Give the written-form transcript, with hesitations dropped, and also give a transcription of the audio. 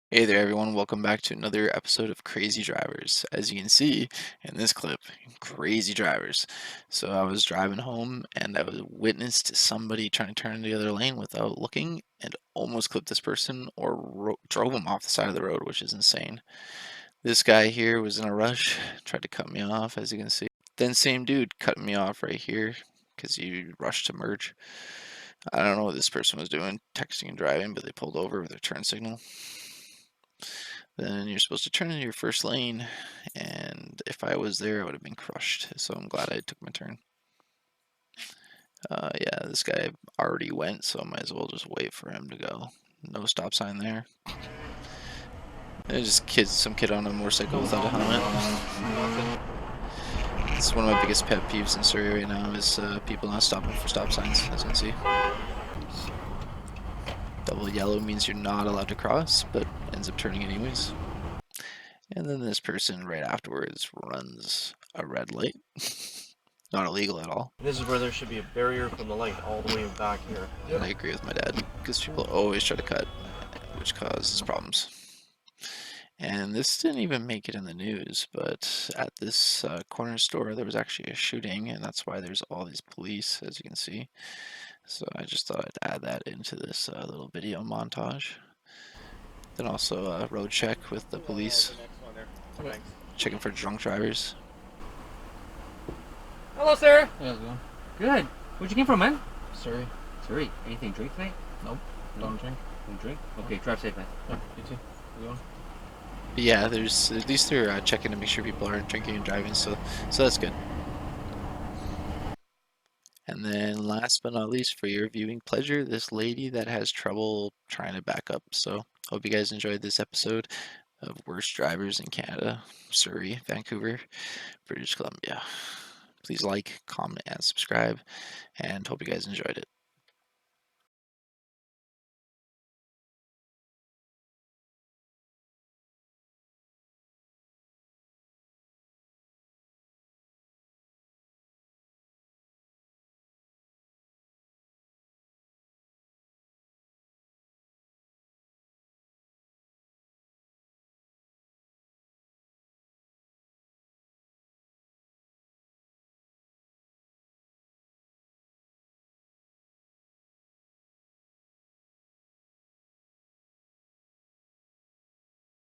Hey there, everyone. Welcome back to another episode of Crazy Drivers. As you can see in this clip, crazy drivers. So I was driving home and I was witness to somebody trying to turn in the other lane without looking and almost clipped this person or drove them off the side of the road, which is insane. This guy here was in a rush, tried to cut me off, as you can see. Then same dude cut me off right here because he rushed to merge. I don't know what this person was doing, texting and driving, but they pulled over with their turn signal. Then you're supposed to turn into your first lane, and if I was there, I would have been crushed. So I'm glad I took my turn. Yeah, this guy already went, so I might as well just wait for him to go. No stop sign there. There's just some kid on a motorcycle without a helmet. It's one of my biggest pet peeves in Surrey right now is people not stopping for stop signs, as you can see. Double yellow means you're not allowed to cross, but ends up turning anyways. And then this person right afterwards runs a red light. Not illegal at all. This is where there should be a barrier from the light all the way back here. And I agree with my dad, because people always try to cut, which causes problems. And this didn't even make it in the news, but at this corner store, there was actually a shooting, and that's why there's all these police, as you can see. So I just thought I'd add that into this little video montage. Then also a road check with the police, checking for drunk drivers. Hello, sir. How's it going? Good. Where'd you come from, man? Surrey. Surrey. Anything drink tonight? Nope. Don't drink. Don't drink? Okay, drive safe, man. Yeah, you too. You going? But yeah, there's at least they're checking to make sure people aren't drinking and driving, so that's good. And then last but not least, for your viewing pleasure, this lady that has trouble trying to back up. So hope you guys enjoyed this episode of Worst Drivers in Canada, Surrey, Vancouver, British Columbia. Please like, comment, and subscribe, and hope you guys enjoyed it.